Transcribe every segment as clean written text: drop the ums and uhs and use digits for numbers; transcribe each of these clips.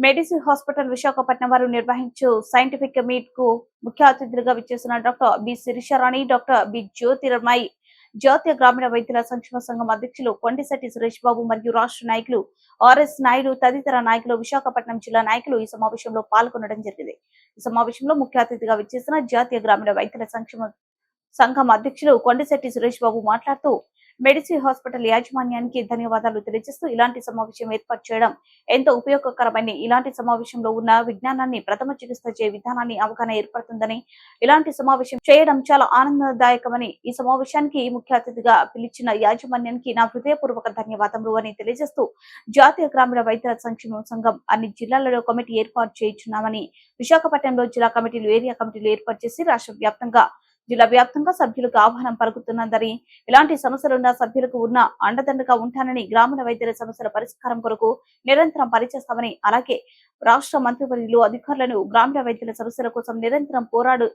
Medici hospital Visakhapatnam వారు నిర్వహించు scientific meet కు ముఖ్య అతిథులుగా విచ్చేసిన doctor B Sirisharani, doctor B Jyothirmayi, జాతీయ గ్రామీణ వైద్యుల సంక్షేమ సంఘం అధ్యక్షులు కొండిశెట్టి సురేష్ బాబు మరియు రాష్ట్ర నాయకులు ఆర్ఎస్ నాయుడు తదితర నాయకులు, విశాఖపట్నం జిల్లా నాయకులు ఈ సమావేశంలో పాల్గొనడం జరిగింది. ఈ సమావేశంలో ముఖ్య అతిథిగా విచ్చేసిన జాతీయ గ్రామీణ వైద్యుల సంక్షేమ సంఘం అధ్యక్షులు కొండిశెట్టి సురేష్ బాబు మాట్లాడుతూ మెడిసి హాస్పిటల్ యాజమాన్యానికి ధన్యవాదాలు తెలియజేస్తూ ఇలాంటి సమావేశం ఏర్పాటు చేయడం ఎంతో ఉపయోగకరమని, ఇలాంటి సమావేశంలో ఉన్న విజ్ఞానాన్ని ప్రథమ చికిత్స చే విధానాన్ని అవగాహన ఏర్పడుతుందని, ఇలాంటి సమావేశం చేయడం చాలా ఆనందదాయకమని, ఈ సమావేశానికి ముఖ్య అతిథిగా పిలిచిన యాజమాన్యానికి నా హృదయపూర్వక ధన్యవాదములు అని తెలియజేస్తూ జాతీయ గ్రామీణ వైద్యుల సంక్షేమ సంఘం అన్ని జిల్లాలలో కమిటీ ఏర్పాటు చేయించున్నామని, విశాఖపట్నంలో జిల్లా కమిటీలు, ఏరియా కమిటీలు ఏర్పాటు చేసి రాష్ట్ర జిల్లా వ్యాప్తంగా సభ్యులకు ఆహ్వానం పలుకుతున్నదని, ఇలాంటి సమస్యలున్న సభ్యులకు ఉన్న అండదండగా ఉంటానని, గ్రామీణ వైద్యుల సమస్యల పరిష్కారం కొరకు నిరంతరం పనిచేస్తామని, అలాగే రాష్ట్ర మంత్రివర్యులు అధికారులను గ్రామీణ వైద్యుల సమస్యల కోసం నిరంతరం పోరాడు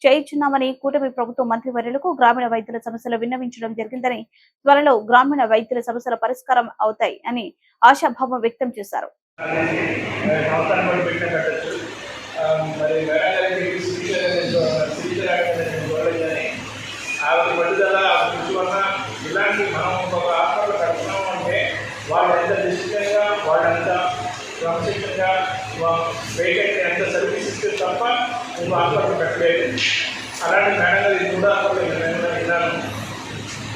చేయించున్నామని, కూటమి ప్రభుత్వ మంత్రివర్యులకు గ్రామీణ వైద్యుల సమస్యలు విన్నవించడం జరిగిందని, త్వరలో గ్రామీణ వైద్యుల సమస్యల పరిష్కారం అవుతాయి అని ఆశాభావం వ్యక్తం చేశారు. ఆవిడ పట్టుదల కృషి వల్ల ఇలాంటి మనం ఒక హాస్పిటల్ కడుతున్నాము అంటే వాళ్ళు ఎంత డిసిప్లిన్గా, వాళ్ళంత క్రమశిక్షణగా పేషెంట్ ఎంత సర్వీస్ ఇస్తే తప్ప ఇంకో హాస్పిటల్ పెట్టలేదు. అలాంటి మేడం గారు ఇది కూడా హాస్పిటల్ విన్నాను.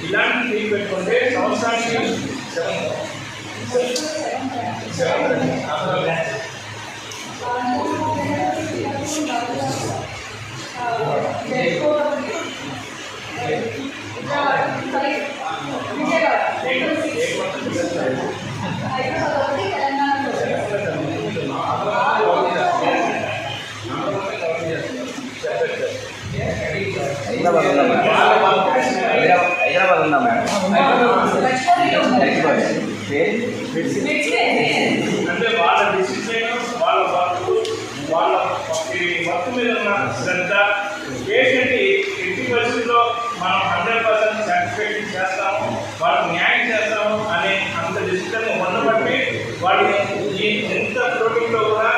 ఇలాంటి టీం పెట్టుకుంటే సంవత్సరానికి హైదరాబాద్ ఉందా మేడం? అంటే వాళ్ళ డిసిప్లిన్, వాళ్ళ వర్క్, వాళ్ళ వర్క్ మీద ఉన్న శ్రద్ధ, పేషెంట్ ఎట్టి పరిస్థితుల్లో మనం 100% సాటిస్ఫాక్షన్ చేస్తాము, వాళ్ళకి న్యాయం చేస్తాము అనే అంత డిసిప్లిన్ ఉండబట్టి వాళ్ళు ఎంత ప్రోటీన్లో కూడా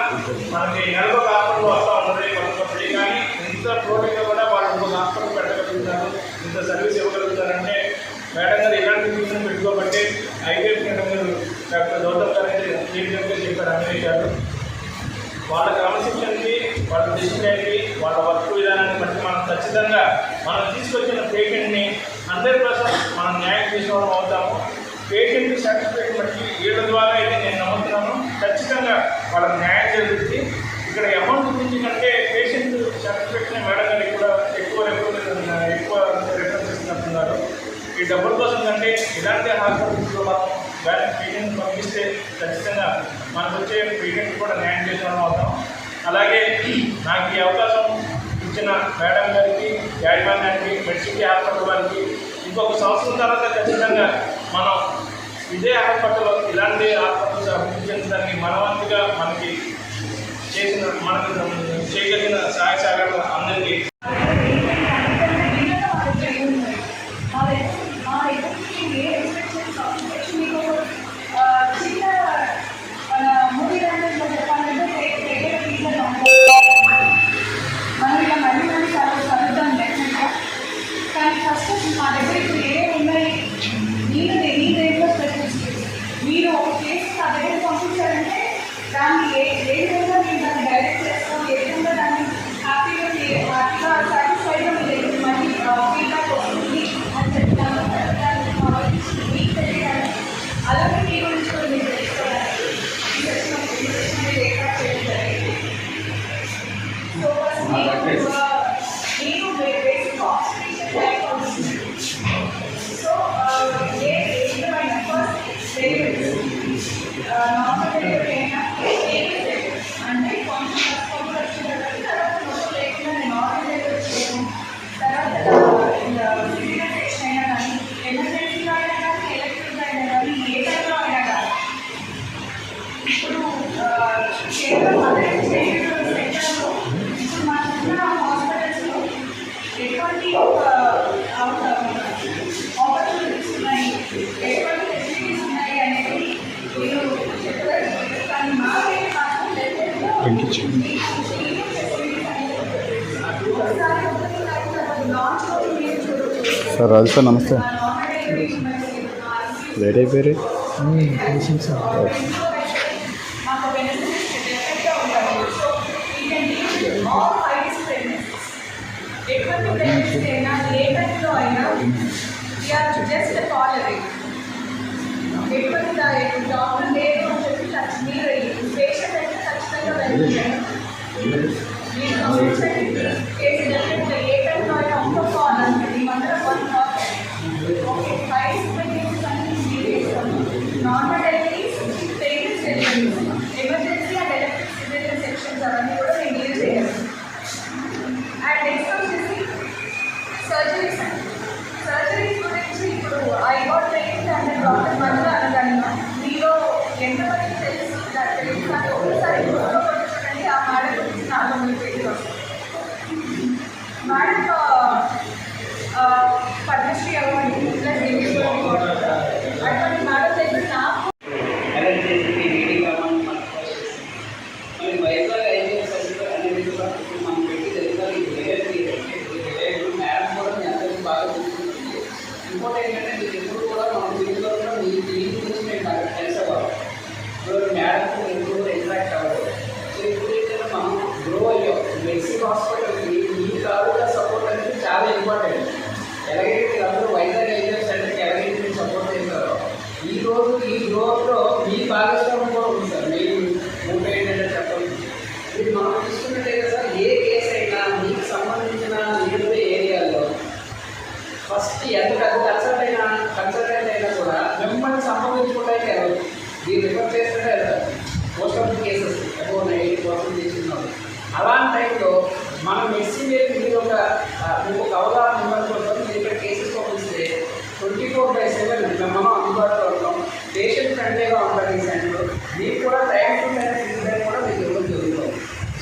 మనకి నెలకు హాస్పిటల్ వస్తూ ఉంటుంది కొంతమంది, కానీ ఇంత ప్రోటీన్లో కూడా వాళ్ళు ఇంకొక హాస్పిటల్ పెట్టగలుగుతారు, ఇంత సర్వీస్ ఇవ్వగలుగుతారంటే మేడం గారు ఇలాంటి విషయం పెట్టుకోబట్టి ఐపీఎఫ్ మేడం గారు డాక్టర్ గౌతమ్ గారు అయితే క్లియర్గా చెప్పారు. అన్ని గారు వాళ్ళ క్రమశిక్షణకి, వాళ్ళ డిసిప్లిన్కి, వాళ్ళ వర్క్ విధానాన్ని బట్టి మనం ఖచ్చితంగా మనం తీసుకొచ్చిన పేషెంట్ని 100% మనం న్యాయం చేసుకోవడం అవుతాము. పేషెంట్ సాటిస్ఫాక్షన్ బట్టి వీళ్ళ ద్వారా అయితే నేను నమ్ముతున్నాను ఖచ్చితంగా వాళ్ళకి న్యాయం జరుగుతుంది. ఇక్కడ అమౌంట్ గురించి కంటే పేషెంట్ సాటిస్ఫాక్షన్ మేడం గారు ఎక్కువ రిఫరెన్స్ ఇస్తున్నట్టున్నారు. ఈ డబ్బుల కోసం కంటే ఇలాంటి హాస్పిటల్స్లో మనం పేషెంట్ పంపిస్తే ఖచ్చితంగా మనకు వచ్చే పేషెంట్ కూడా న్యాయం చేసుకోవడం అవుతాం. అలాగే నాకు ఈ అవకాశం ఇచ్చిన మేడం గారికి, యాజమాన్యానికి, మెడిసిటీ హాస్పిటల్ వారికి ఇంకొక సంవత్సరం తర్వాత ఖచ్చితంగా మనం ఇదే హాస్పిటల్ ఇలాంటి హాస్పిటల్స్ అభివృద్ధి చెందడానికి మనవంతుగా మనకి చేయగలిగిన సహాయ సహకారాలు అందరికీ మీరు కేసు నా దగ్గర పంపించారంటే దాన్ని ఏ విధంగా నేను దాన్ని డైరెక్ట్ చేస్తాను, ఏ విధంగా దాన్ని హ్యాపీగా సాటిస్ఫైడ్గా మీ దగ్గర మళ్ళీ ఫీడ్బ్యాక్ వస్తుంది అని చెప్తాను. మీకు తెలియడానికి అలాగే మీ గురించి కూడా మీరు తెలుసుకోవడానికి ఏర్పాటు చేయడం జరిగింది. సో నేను బేసిక్ ఆబ్జర్వేషన్ టైప్ అవుతుంది. సో ఏమైనా ఫస్ట్ డెలివరీ నార్మల్ డెలివరీ అయినా అంటే కొంచెం కష్టపడి వచ్చిన తర్వాత మొత్తం లేకుండా నేను నార్మల్ డెలివరీ చేయను. తర్వాత సిలిండరేషన్ అయినా కానీ, ఎమర్జెన్సీలో అయినా కానీ, ఎలక్ట్రిక్గా అయినా కానీ, ఏ టైంలో అయినా కానీ ఇప్పుడు కేవలం అదే సెంటర్లో ఇప్పుడు మనకున్న హాస్పిటల్స్లో ఎటువంటి ఆపర్చునిటీస్ ఉన్నాయి, ఎటువంటి ఫెసిలిటీస్ ఉన్నాయి అనేది మీరు చెప్పలేదు. కానీ మాకైతే మాత్రం సార్ రాజు సార్ నమస్తే లేట్ అయిపోయారు మాకు బెనిఫిట్స్ డెఫినెట్గా ఉంటాయి. So we can deal with all 5 pregnancies. ఎటువంటి ప్రెగ్నెన్సీ అయినా ఏ టైంలో అయినా వీఆర్ జస్ట్ టాలరేట్. ఎటువంటి డాక్టర్ లేదు అని చెప్పి మీరు పేషెంట్ అయితే ఖచ్చితంగా వెళ్ళండి. మీరు గమనించండి, కేసు డెఫినెట్గా ఏ టైంలో అయినా ఒక్క కాల్ అంటే మేమందరం 1 కాల్. ఓకే, 5 ప్రెగ్నెన్సీస్ అనేది డీల్ చేస్తాము. Normal deliveries, parents deliveries, emergency and electric caesarean sections అవన్నీ కూడా మేము డీల్ చేయాలి. అండ్ నెక్స్ట్ వచ్చేసి సర్జరీస్ అండి. సర్జరీస్ గురించి ఇప్పుడు ఐ గాట్ ట్రైనింగ్ అంటే డాక్టర్ మధ్య అనగలమా మీలో ఎంతమందికి తెలుసు తెలియదు కానీ ఒకసారి గుర్తులో చూడండి ఆ మేడం గురించి నాలుగు మంది పేరు వస్తుంది. మేడం పద్మశ్రీ అవార్డు ప్లస్ అటువంటి మేడం దగ్గర నాకు వైజాగ్ ఐజీఎస్ అనేది కూడా మనం పెట్టి తెలుగుతారు. ఇది మేడం కూడా మీ అందరికీ బాగా తెలుస్తుంది. ఇంకోటి ఏంటంటే మీకు ఎప్పుడు కూడా మన దీంట్లో కూడా మీ దీని గురించి మేము నాకు తెలిసేవాళ్ళం. ఇప్పుడు మేడంతో ఎప్పుడు కూడా ఇంట్రాక్ట్ అవ్వదు. సో ఇప్పుడు ఏంటంటే మనం గ్రో అయ్యాం. మెడిసిన్ హాస్పిటల్కి మీ తాలూకా సపోర్ట్ అనేది చాలా ఇంపార్టెంట్. ఎలాగైతే మీరు అందరూ వైజాగ్ ఐజీఎస్ సెంటర్కి ఎలాగైతే మీరు సపోర్ట్ చేస్తారో ఈ గ్రోత్లో మీ భాగస్వామ్యం కూడా ఉంది సార్. మెయిన్ మూడు ఏంటంటే చెప్పండి, ఇది మనం చూసుకున్నట్లయితే సార్ ఏ కేసు అయినా మీకు సంబంధించిన నియమిత ఏరియాలో ఫస్ట్ ఎంత పెద్ద కన్సల్టెంట్ అయినా కూడా మిమ్మల్ని సంబంధించుకోవడానికి ఎవరు మీరు రిఫర్ చేస్తుంటే వెళ్తారు. Most of the cases above 90% తీసుకున్నారు. అలాంటి టైంలో మనం మెడిసిన్ మీద మీరు మీకు ఒక అవగాహన ఉండకపోతే మీరు ఇక్కడ కేసెస్ పంపిస్తే 24/7 మనం అందుబాటులో ఉంటాం. పేషెంట్ ఫ్రెండ్లీగా ఉంటారు ఈ సెంటర్. మీకు కూడా టైం టు టైం